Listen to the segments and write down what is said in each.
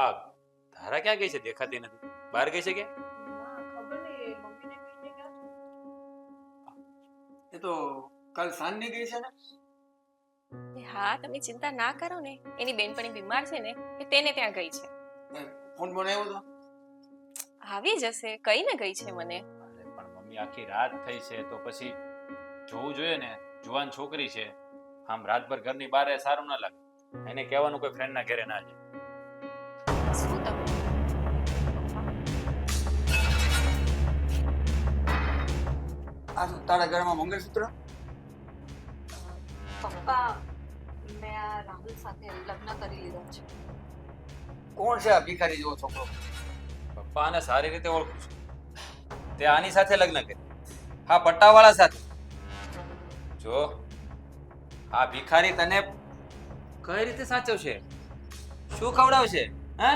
આ ધારા ક્યાં ગઈ છે? દેખાતી નથી. બહાર ગઈ છે કે? ના ખબર નહીં મમ્મીને કહીને ગયા એ તો કાલ સાંજની ગઈ છે ને. હા, તમે ચિંતા ના કરો ને. એની બેનપણી બીમાર છે ને, એ તેને ત્યાં ગઈ છે. ફોન બનાવ્યો તો આવી જશે, કઈને ગઈ છે મને. અરે પણ મમ્મી, આખી રાત થઈ છે તો પછી જોવું જોઈએ ને. જુવાન છોકરી છે, આમ રાતભર ઘરની બહાર એ સારું ના લાગે. એને કહેવાનું કોઈ ફ્રેન્ડના ઘરે ના જાય. શું તમે? આ શું તારા ઘરમાં મંગળસૂત્ર? પપ્પા મેં આ રાહુલ સાથે લગ્ન કરી લીધા છે. કોણ છે આ ભિખારી જેવો છોકરો? પપ્પા આને સારી રીતે ઓળખું છું. તે આની સાથે લગ્ન કરી, હા, પટ્ટાવાળા સાથે. જો આ ભિખારી તને કઈ રીતે સાચવશે? શું ખવડાવશે? હે?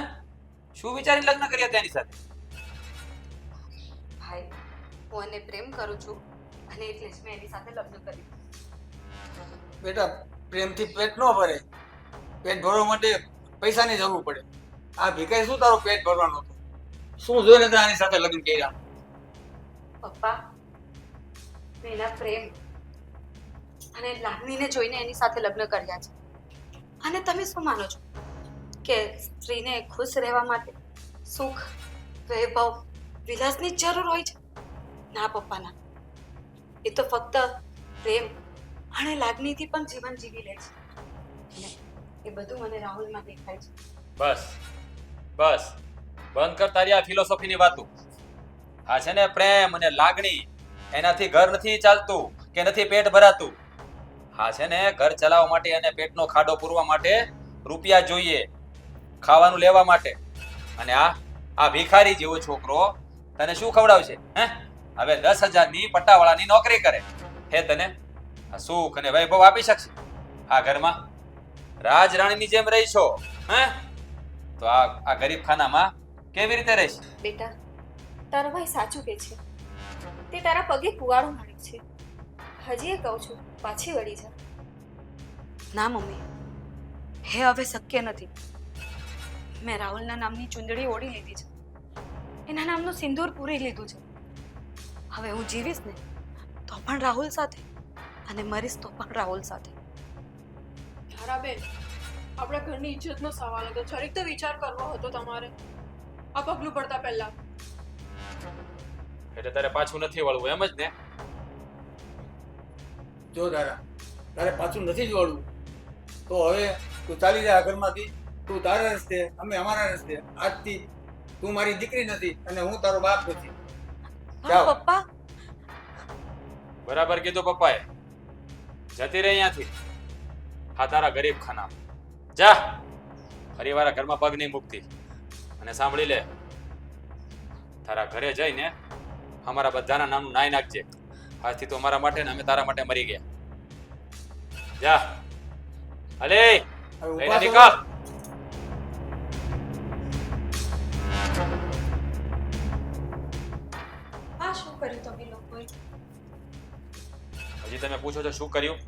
શું વિચારી લગ્ન કર્યા તેની સાથે? ભાઈ હું એને પ્રેમ કરું છું અને એટલે જ મેં એની સાથે લગ્ન કર્યું. બેટા, પ્રેમથી પેટ ન ભરે. પેટ ભરવા માટે પૈસાની જરૂર પડે. આ ભિખારી શું તારું પેટ ભરવાનો હતો? શું જોઈને તે આની સાથે લગ્ન કર્યા? પપ્પા મેં એના પ્રેમ અને લાગણીને જોઈને એની સાથે લગ્ન કર્યા છે. અને તમે શું માનો છો કે સ્ત્રીને ખુશ રહેવા માટે સુખ, વૈભવ, વિલાસની જ જરૂર હોય છે? ના પપ્પા ના. એ તો ફક્ત પ્રેમ અને લાગણીથી પણ જીવન જીવી લે છે. અને એ બધું મને રાહુલમાં દેખાય છે. બસ બસ, બંધ કર તારી આ ફિલોસોફીની વાતો. આ છે ને પ્રેમ અને લાગણી, એનાથી ઘર નથી ચાલતું કે નથી પેટ ભરાતું. હા છે ને, ઘર ચલાવવા માટે અને પેટનો ખાડો પૂરવા માટે રૂપિયા જોઈએ, ખાવાનું લેવા માટે. અને આ ભિખારી જેવો છોકરો તને શું ખવડાવશે? હે? હવે 10,000ની પટ્ટાવાળાની નોકરી કરે, હે તને આ સુખ અને વૈભવ આપી શકશે? આ ઘરમાં રાજરાણીની જેમ રહી છો, હે? તો આ ગરીબ ખાનામાં કેવી રીતે રહીશ? બેટા, તારો ભાઈ સાચું કે છે. તે તારા પગે કુવાડો માર્યો છે. હજી એ કહું છું, પાછી વળી જા. ના મમ્મી, હે હવે શક્ય નથી. મેં રાહુલના નામની ચુંદડી ઓઢી લીધી છે. એના નામનું સિંદૂર પૂરી લીધું છે. હવે હું જીવીશ ને તો પણ રાહુલ સાથે અને મરીશ તો પણ રાહુલ સાથે. ધારાબેન, આપણા ઘરની ઇજ્જતનો સવાલ હતો. જરીક તો વિચાર કરવો હતો તમારે આ પગલું પડતા પહેલા. એટલે તારે પાછું નથી વળવું, એમ જ ને? જો તારા તારે પાછું નથી જ વળવું તો હવે તું ચાલી જા આ ઘરમાંથી. તું તારા રસ્તે, અમે અમારા રસ્તે. આજથી તું મારી દીકરી નથી અને હું તારો બાપ નથી. જાઓ. પણ પપ્પા, બરાબર કીધું પપ્પાએ. જતી રહી અહીંયાથી, હા તારા ગરીબ ખાના. જા, ફરી વાર આ ઘરમાં પગ નહીં મૂકતી. અને સાંભળી લે, તારા ઘરે જઈને અમારા બધાના નામનું નાઈ નાખજે. આજથી તો અમારા માટે ને અમે તારા માટે મરી ગયા. જા, અલે હવે લઈને ઉભા થો. નીકળ. આ શું કર્યું તમે લોકોએ? હજી તમે પૂછો છો શું કર્યું?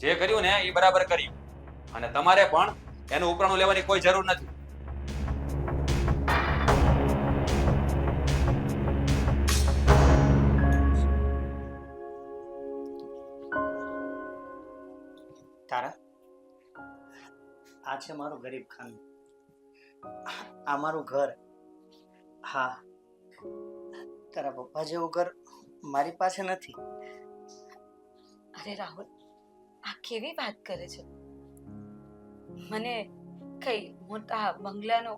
જે કર્યું ને એ બરાબર કર્યું. અને તમારે પણ એનું ઉપરાણું લેવાની કોઈ જરૂર નથી. તારા, આ છે મારું ગરીબ ખાનું, આ મારું ઘર. હા, તારા પપ્પા જેવું ઘર મારી પાસે નથી. અરે રાહુલ, આ કેવી વાત કરે છે? મને કઈ મોટા બંગલાનો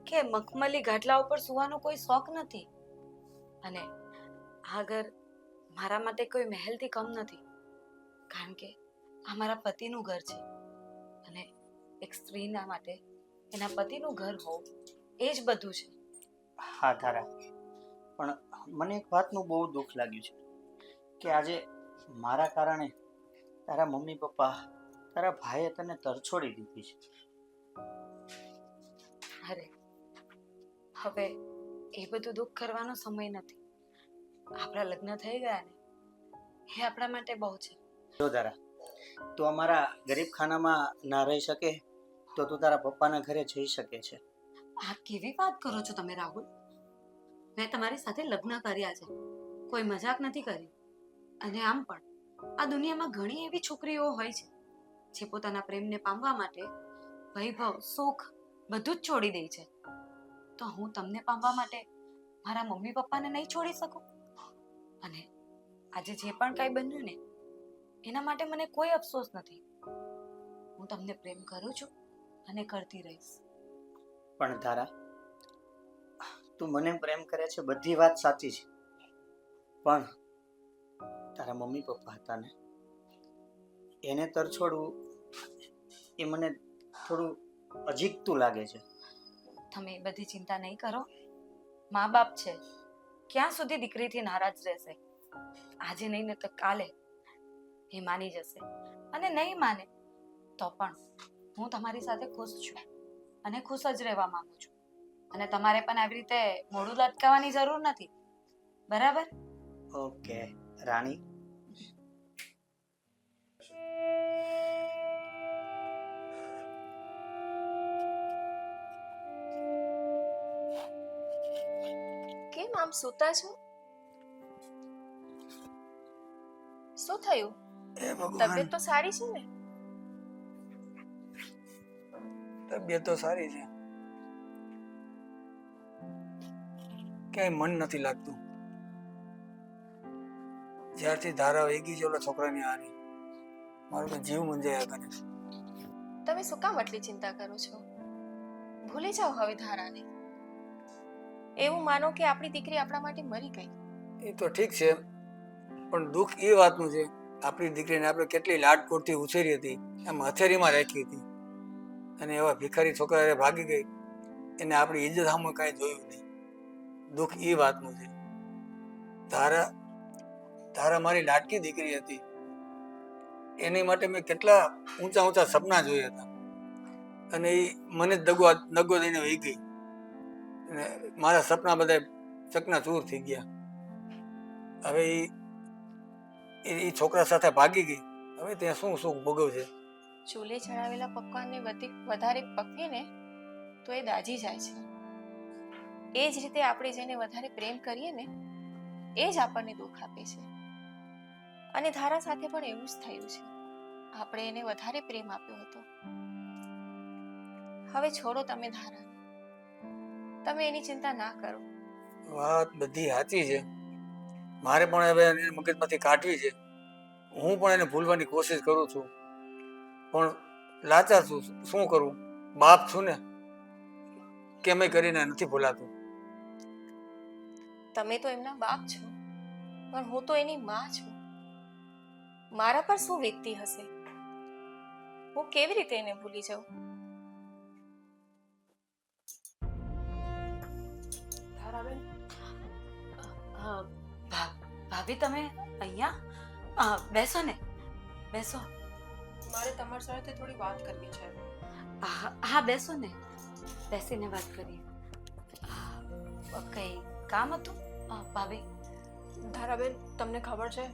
કે મખમલી ગાટલા ઉપર સુવાનો કોઈ શોખ નથી. અને આ ઘર મારા માટે કોઈ મહેલથી કમ નથી. કારણ કે આ મારા પતિનું ઘર છે. અને એક સ્ત્રીના માટે એના પતિનું ઘર હોવું એ જ બધું છે. હા તારા, પણ મને એક વાતનું બહુ દુઃખ લાગ્યું છે કે આજે મારા કારણે તારા મમ્મી પપ્પા, તારા ભાઈએ તને તરછોડી દીધી છે. અરે હવે એ બધું દુઃખ કરવાનો સમય નથી. આપણા લગ્ન થઈ ગયા ને એ આપણા માટે બહુ છે. જો તારા, તું અમારા ગરીબ ખાનામાં ના રહી શકે તો તું તારા પપ્પાના ઘરે જઈ શકે છે. આ કેવી વાત કરો છો તમે રાહુલ? મેં તમારી સાથે લગ્ન કર્યા છે, કોઈ મજાક નથી કરી. અને આમ પણ આ દુનિયામાં ઘણી એવી છોકરીઓ હોય છે જે પોતાના પ્રેમને પામવા માટે વૈભવ, સુખ બધું જ છોડી દે છે. તો હું તમને પામવા માટે મારા મમ્મી પપ્પાને નહીં છોડી શકું? અને આજે જે પણ કાંઈ બન્યું ને એના માટે મને કોઈ અફસોસ નથી. હું તમને પ્રેમ કરું છું અને કરતી રહીશ. પણ તારા, તું મને પ્રેમ કરે છે, બધી વાત સાચી છે, પણ તારા મમ્મી પપ્પા હતા ને, એને તરછોડવું એ મને થોડું અજીકતું લાગે છે. તમે એ બધી ચિંતા નહીં કરો. મા બાપ છે, ક્યાં સુધી દીકરીથી નારાજ રહેશે? આજે નહીં ને તો કાલે એ માની જશે. અને નહીં માને તો પણ હું તમારી સાથે ખુશ છું અને ખુશ જ રહેવા માંગુ છું. અને તમારે પણ આવી રીતે મોઢું લટકાવવાની જરૂર નથી, બરાબર? ઓકે રાણી. કેમ આમ સૂતા છો? શું થયું? એ તબિયત ભગવાન, તો સારી છે ને? તબિયત તો સારી છે, ક્યાંય મન નથી લાગતું. જ્યારથી ધારા વેગી છે ઓલા છોકરાની હારી, મારો તો જીવ મૂંઝાયા કરે છે. તમે શું કામ આટલી ચિંતા કરો છો? ભૂલી જાઓ હવે ધારાને. એવું માનો કે આપણી દીકરી આપણા માટે મરી ગઈ. એ તો ઠીક છે, પણ દુઃખ એ વાતનું છે, આપણી દીકરીને આપણે કેટલી લાડકોડથી ઉછેરી હતી, એમ હથેળીમાં રાખી હતી, અને એવા ભિખારી છોકરા ભાગી ગઈ, એને આપણી ઇજ્જત સામે કાંઈ જોયું નહીં. દુઃખ એ વાતનું છે. તારા તારા મારી લાડકી દીકરી હતી, એની માટે મેં કેટલા ઊંચા ઊંચા સપના જોયા હતા, અને એ મને જ દગો દઈને વહી ગઈ, અને મારા સપના બધા ચકનાચૂર થઈ ગયા. હવે એ છોકરા સાથે ભાગી ગઈ, હવે ત્યાં શું સુખ ભોગવશે? ચૂલે ચડાવેલા પકવાનને વધારે પકવે ને તો એ દાજી જાય છે. એ જ રીતે આપણે જેને વધારે પ્રેમ કરીએ ને એ જ આપણને દુઃખ આપે છે. અને ધારા સાથે પણ એવું જ થયું છે. આપણે એને વધારે પ્રેમ આપ્યો હતો. હવે છોડો તમે ધારાને, તમે એની ચિંતા ના કરો. વાત બધી સાચી છે, મારે પણ હવે એને મગજમાંથી કાઢવી છે. હું પણ એને ભૂલવાની કોશિશ કરું છું, પણ લાચાર છું. શું કરું? બાપ છું ને, કેમે કરીને નથી ભૂલાતું. તમે તો એમના બાપ છો, પણ હું તો એની માં છું. મારા પર શું વીતતી હશે? હું કેવી રીતે એને ભૂલી જાઉં? ધારાબેન, ભાભી તમે અહીંયા બેસો ને, બેસો. મારે તમારી સાથે થોડી વાત કરવી છે. હા બેસો ને, બેસીને વાત કરીએ. કઈ કામ હતું ભાભી? ધારાબેન, તમને ખબર છે,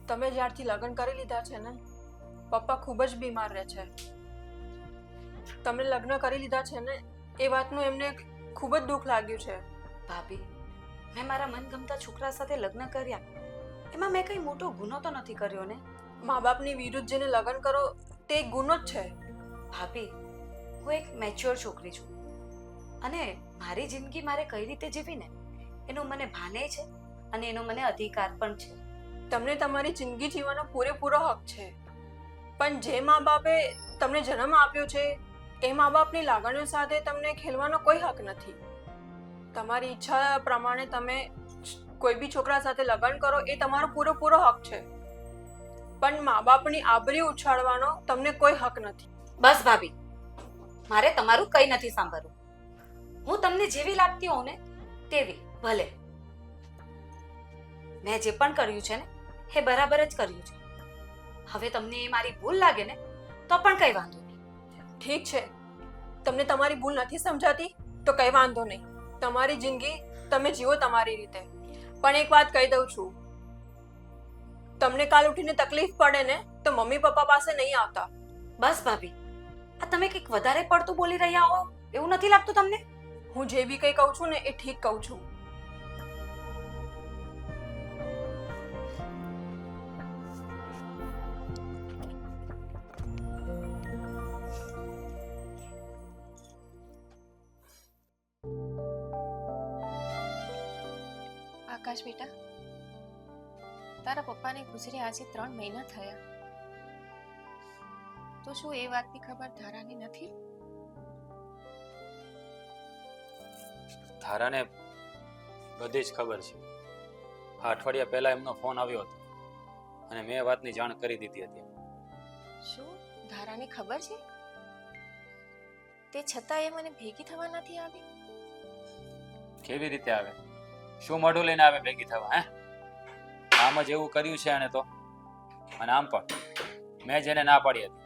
તમે જ્યારથી લગ્ન કરી લીધા છે ને, પપ્પા ખૂબ જ બીમાર રહે છે. તમે લગ્ન કરી લીધા છે ને એ વાતનું એમને ખૂબ જ દુઃખ લાગ્યું છે. ભાભી, મેં મારા મનગમતા છોકરા સાથે લગ્ન કર્યા, એમાં મેં કઈ મોટો ગુનો તો નથી કર્યો ને? મા બાપની વિરુદ્ધ જેને લગ્ન કરો તે એક ગુનો જ છે. ભાભી, હું એક મેચ્યોર છોકરી છું, અને મારી જિંદગી મારે કઈ રીતે જીવી ને એનું મને ભાને છે, અને એનો મને અધિકાર પણ છે. તમને તમારી જિંદગી જીવવાનો પૂરેપૂરો હક છે, પણ જે મા બાપે તમને જન્મ આપ્યો છે એ મા બાપની લાગણીઓ સાથે તમને ખેલવાનો કોઈ હક નથી. તમારી ઈચ્છા પ્રમાણે તમે કોઈ બી છોકરા સાથે લગ્ન કરો એ તમારો પૂરેપૂરો હક છે, પણ મા બાપની આબરૂ ઉછાળવાનો તમને કોઈ હક નથી. બસ ભાભી, મારે તમારું કઈ નથી સાંભળવું. હું તમને જેવી લાગતી હોઉં ને તેવી ભલે. મેં જે પણ કર્યું છે ને એ બરાબર જ કર્યું છે. હવે તમને એ મારી ભૂલ લાગે ને તો પણ કઈ વાંધો નહીં. ઠીક છે, તમને તમારી ભૂલ નથી સમજાતી તો કઈ વાંધો નહીં. તમારી જિંદગી તમે જીવો તમારી રીતે. પણ એક વાત કહી દઉં છું, તમને કાલ ઉઠીને તકલીફ પડે ને તો મમ્મી પપ્પા પાસે નહીં આવતા. બસ ભાભી, આ તમે કંઈક વધારે પડતું બોલી રહ્યા હો એવું નથી લાગતું તમને? હું જે બી કંઈ કહું છું ને એ ઠીક કહું છું. આકાશ બેટા, તારા પપ્પાને ગુજરે આજે 3 મહિના થયા. તો શું એ વાતની ખબર ધારાને નથી? ધારાને બધી જ ખબર છે. આ અઠવાડિયા પહેલા એમનો ફોન આવ્યો હતો અને મેં એ વાતની જાણ કરી દીધી હતી. શું ધારાને ખબર છે? તે છતાં એ મને ભેગી થવા નથી આવી. કેવી રીતે આવે? શું મોઢું લઈને આવે ભેગી થવા? હે, આમ જ એવું કર્યું છે એને તો. અને આમ પણ મેં જેને ના પાડી હતી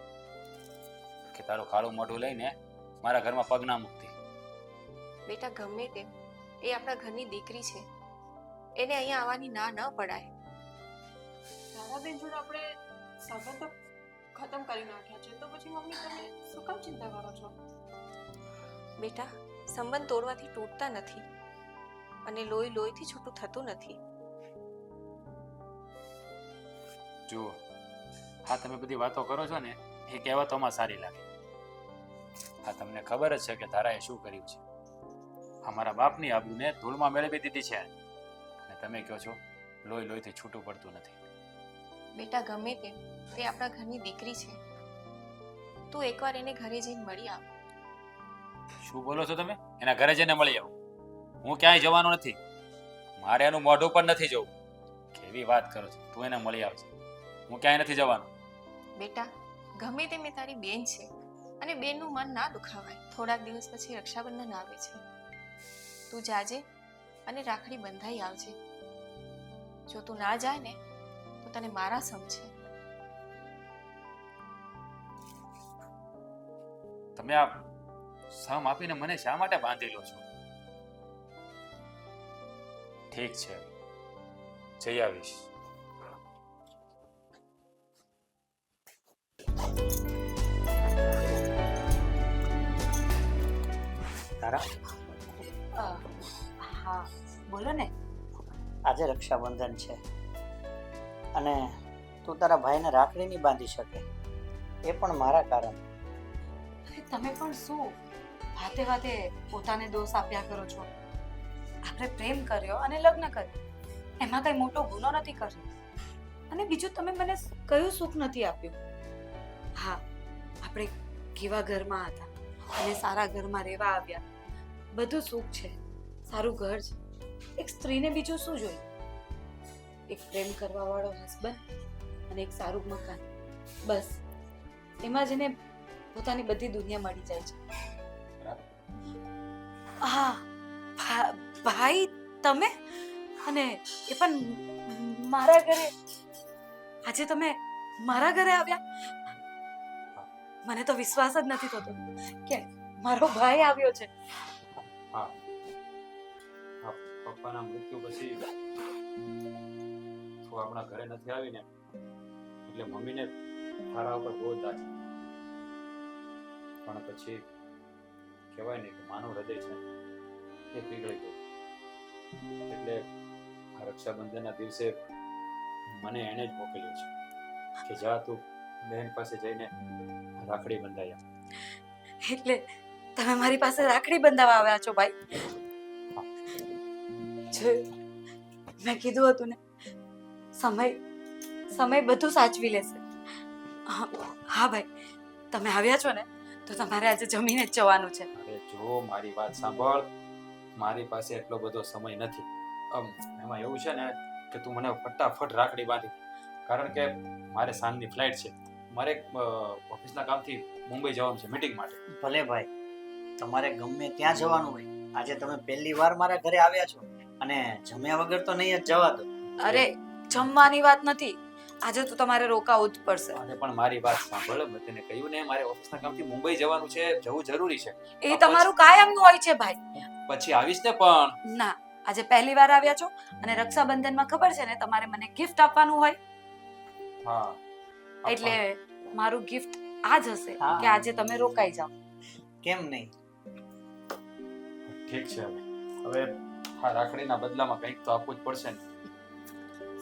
કે તારું કાળું મોઢું લઈને મારા ઘરમાં પગ ના મૂકતી. બેટા, ગમે તેમ એ આપણા ઘરની દીકરી છે, એને અહીંયા આવવાની ના ન પડાય. તારાબેન જોડે આપણે સંબંધ ખતમ કરી નાખ્યા છે, તો પછી મમ્મી તમે શું કામ ચિંતા કરો છો? બેટા, સંબંધ તોડવાથી તૂટતા નથી અને લોહી લોહીથી છૂટું થતું નથી. જુઓ, હા તમે બધી વાતો કરો છો ને એ કહેવતોમાં સારી લાગે. હા, તમને ખબર જ છે કે ધારાએ શું કર્યું છે. અમારા બાપની આબરૂને ધૂળમાં મેળવી દીધી છે અને તમે કહો છો લોહી લોહીથી છૂટું પડતું નથી. બેટા, ગમે તેમ તે આપણા ઘરની દીકરી છે. તું એકવાર એને ઘરે જઈને મળી આવ. શું બોલો છો તમે? એના ઘરે જઈને મળી આવો? હું ક્યાંય જવાનો નથી. મારે એનું મોઢું પણ નથી જોવું. કેવી વાત કરો છો? તું એને મળી આવજે. હું ક્યાંય નથી જવાનો. બેટા, ગમે તેમ એ તારી બેન છે અને બેનનું મન ના દુખાવાય. થોડાક દિવસ પછી રક્ષાબંધન આવે છે. તું જાજે અને રાખડી બંધાઈ આવજે. જો તું ના જાય ને તો તને મારા સમજે. તમે આ સમ આપીને મને શા માટે બાંધી લો છો? ઠીક છે, જઈ આવીશ. તારા, હા બોલો ને. આજે રક્ષાબંધન છે અને તું તારા ભાઈને રાખડી નહીં બાંધી શકે, એ પણ મારા કારણે. અરે તમે પણ શું વાતે વાતે પોતાને દોષ આપ્યા કરો છો? આપણે પ્રેમ કર્યો અને લગ્ન કર્યો, એમાં કઈ મોટો ગુનો નથી કર્યો. અને બીજું તમે મને કયું સુખ નથી આપ્યું? હા, આપણે કેવા ઘરમાં હતા અને સારા ઘરમાં રહેવા આવ્યા, બધું સુખ છે, સારું ઘર છે. એક સ્ત્રીને બીજું શું જોઈએ? એક પ્રેમ કરવા વાળો હસબન્ડ અને એક સારું મકાન, બસ એમાં જ એને પોતાની બધી દુનિયા મળી જાય છે. હા ભાઈ, તમે અને એ પણ મારા ઘરે. આજે તમે મારા ઘરે આવ્યા? મને તો વિશ્વાસ જ નથી થતો કે મારો ભાઈ આવ્યો છે. હા, પપ્પાના મૃત્યુ પછી તું આપણા ઘરે નથી આવીને એટલે મમ્મીને તારા ઉપર બહુ દાજ. પણ પછી કહેવાય ને કે માનવ હૃદય છે એ પીગળી ગયું. એટલે આ રક્ષાબંધનના દિવસે મને એને જ મોકલ્યો છે કે જા તું બહેન પાસે જઈને રાખડી બંધાયા. એટલે તમે મારી પાસે રાખડી બંધાવવા આવ્યા છો ભાઈ? મેં કીધું હતું ને, સમય બધું સાચવી લેશે. હા ભાઈ, તમે આવ્યા છો ને તો તમારે આજે જમીને જ જવાનું છે. અરે જો મારી વાત સાંભળ, મારી પાસે એટલો બધો સમય નથી. એમાં એવું છે ને કે તું મને ફટાફટ રાખડી બાંધી, કારણ કે મારે સાંજની ફ્લાઇટ છે. મારે ઓફિસના કામથી મુંબઈ જવાનું છે મીટિંગ માટે. ભલે ભાઈ, તમારે ગમે ત્યાં જવાનું હોય, આજે તમે પહેલી વાર મારા ઘરે આવ્યા છો અને જમ્યા વગર તો નહીં જ જવા દો. અરે જમવાની વાત નથી, આજે તો તમારે રોકાવું જ પડશે. અને પણ મારી વાત સાંભળ, મેં તને કહ્યું ને મારે ઓફિસના કામથી મુંબઈ જવાનું છે, જવું જરૂરી છે. એ તમારું કાયમનું હોય છે ભાઈ. પછી આવીશ ને પણ. ના, આજે પહેલી વાર આવ્યા છો અને રક્ષાબંધનમાં ખબર છે ને તમારે મને ગિફ્ટ આપવાનું હોય, હા, એટલે મારું ગિફ્ટ આ જ હશે હા. કે આજે તમે રોકાઈ જાઓ. કેમ નહીં? ઠીક છે હવે આ રાખડીના બદલામાં કંઈક તો આપવું જ પડશે ને.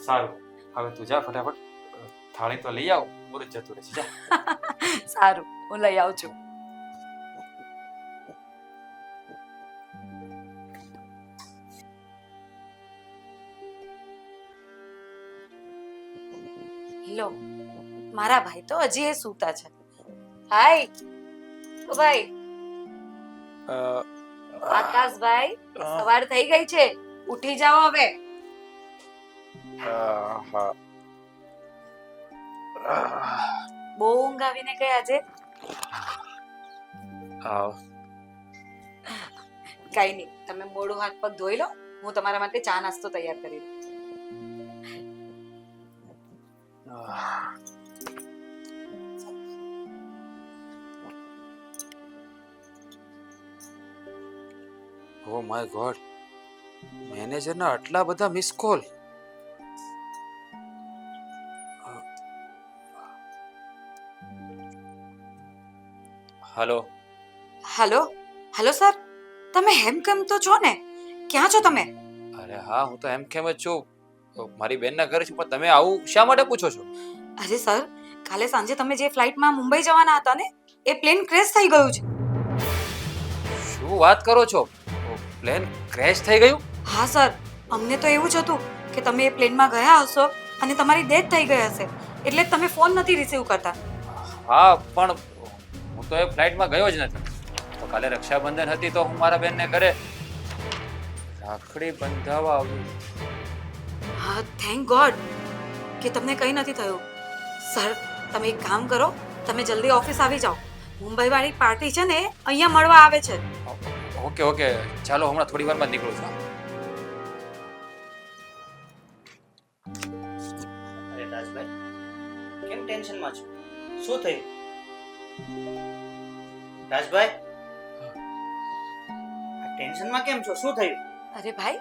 સારું, હવે તું જા ફટાફટ થાળી તો લઈ આવ, મુરત જતું રહેશે. જા. સારું, હું લઈ આવું છું. લો, મારા ભાઈ તો હજી એ સૂતા છે. હાય ઓ ભાઈ, આકાશભાઈ, સવાર થઈ ગઈ છે, ઉઠી જાઓ હવે. બહુ ઊંઘ આવીને ગઈ આજે? કઈ નહીં, તમે મોઢું હાથ પગ ધોઈ લો, હું તમારા માટે ચા નાસ્તો તૈયાર કરી દઉં. ઓ માય ગોડ, મેનેજરના આટલા બધા miss call. Hello. Hello hello sir, તમે હેમકેમ તો છો ને? ક્યાં છો તમે? અરે હા, હું તો એમ કેમ જ છું, મારી બેનના ઘરે છું, પણ તમે આવું શા માટે પૂછો છો? અરે સર, કાલે સાંજે તમે જે ફ્લાઇટમાં મુંબઈ જવાના હતા ને, એ પ્લેન ક્રેશ થઈ ગયું છે. શું વાત કરો છો? પ્લેન ક્રેશ થઈ ગયું? હા સર, અમને તો એવું જ હતું કે તમે એ પ્લેનમાં ગયા હશો અને તમારી ડેથ થઈ ગઈ હશે, એટલે જ તમે ફોન નથી રિસીવ કરતા. હા, પણ હું તો એ ફ્લાઇટમાં ગયો જ નથી. તો કાલે રક્ષાબંધન હતી તો હું મારા બેનને ઘરે રાખડી બંધાવવા આવ્યો. હા, થેન્ક ગોડ કે તમને કંઈ નથી થયું. સર, તમે એક કામ કરો, તમે જલ્દી ઓફિસ આવી જાઓ. મુંબઈ વાળી પાર્ટી છે ને, અહીંયા મળવા આવે છે. ઓકે ઓકે, ચાલો હમણાં થોડી વારમાં જ નીકળું છું. અરે રાજભાઈ, કેમ ટેન્શનમાં છો? શું થયું? રાજભાઈ, આ ટેન્શનમાં કેમ છો? શું થયું? અરે ભાઈ,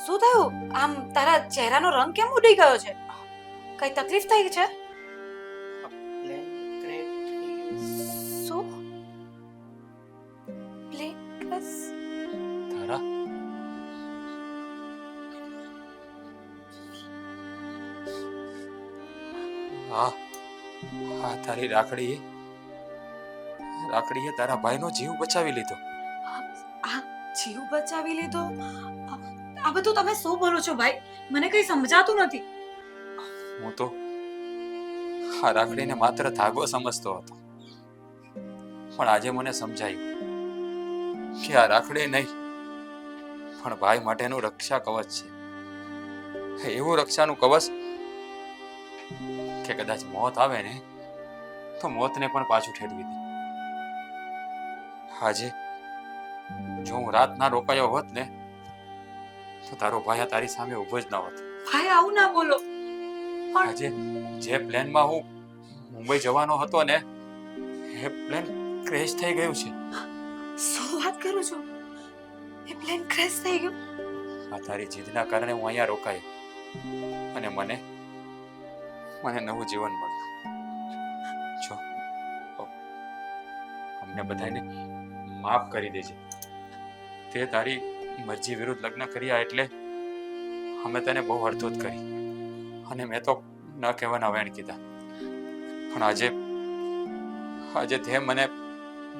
શું થયું? આમ તારા ચહેરાનો રંગ કેમ ઉડી ગયો છે? કઈ તકલીફ થઈ છે? પ્લેન ક્રેશ થઈ ગયું. શું? Plane crash? તારા હા હા, તારી રાખડીએ તારા ભાઈનો જીવ બચાવી લીધો. આ જીવ બચાવી લીધો? આ બધું તમે શું બોલો છો ભાઈ? મને કઈ સમજાતું નથી. હું તો આ રાખડીને માત્ર ધાગો સમજતો હતો, પણ આજે મને સમજાયું કે આ રાખડી નહીં પણ ભાઈ માટેનું રક્ષા કવચ છે. એવું રક્ષાનું કવચ કે કદાચ મોત આવે ને તો મોતને પણ પાછું ઠેરવી દે. આજે જો હું રાત ના રોકાયો હોત ને તો તારો ભાઈ તારી સામે ઊભો જ ન હોત. ભાઈ આવું ના બોલો. આજે જે પ્લેનમાં હું મુંબઈ જવાનો હતો ને, એ પ્લેન ક્રેશ થઈ ગયું છે. શું વાત કરો છો? એ પ્લેન ક્રેશ થઈ ગયું? આ તારી જીદના કારણે હું અહીંયા રોકાયો અને મને નવું જીવન મળ્યું. જો અમને બધાને માફ કરી દેજે. તે તારી મરજી વિરુદ્ધ લગ્ન કર્યા એટલે અમે તને બહુ હડધૂત કરી અને મેં તો ન કહેવાના વેણ કીધા. પણ આજે તે મને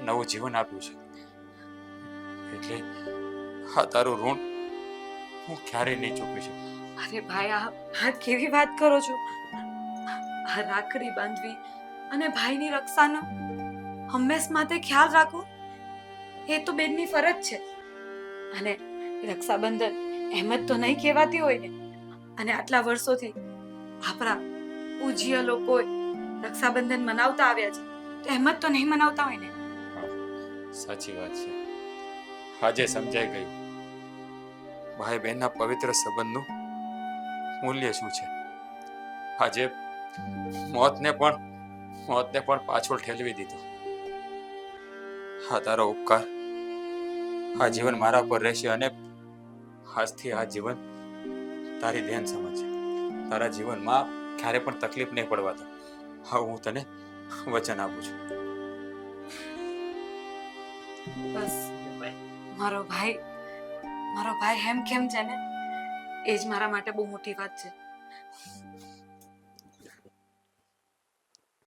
નવું જીવન આપ્યું છે, એટલે આ તારું ઋણ હું ક્યારેય નહીં ચૂકવી શકું. અરે ભાઈ, આ કેવી વાત કરો છો? આ રાખડી બાંધવી અને ભાઈની રક્ષાનો હંમેશ માટે ખ્યાલ રાખવો એ તો બેનની ફરજ છે. અને રક્ષાબંધન એમ જ તો નહીં કહેવાતી હોય ને. અને આટલા વર્ષોથી આપણા પૂજ્ય લોકો રક્ષાબંધન મનાવતા આવ્યા છે, તો એમ જ તો નહીં મનાવતા હોય ને. સાચી વાત છે. આજે સમજાઈ ગયું ભાઈ બહેનના પવિત્ર સંબંધનું મૂલ્ય શું છે. આજે મોતને પણ પાછળ ઠેલવી દીધું. હા, તારો ઉપકાર આ જીવન મારા પર રહેશે અને આજથી આ જીવન તારી દેન સમજશે. તારા જીવનમાં ક્યારે પણ તકલીફ નહીં પડવા દો. હા, હું તને વચન આપું છું. બસ મારો ભાઈ હેમ કેમ છે ને એ જ મારા માટે બહુ મોટી વાત છે.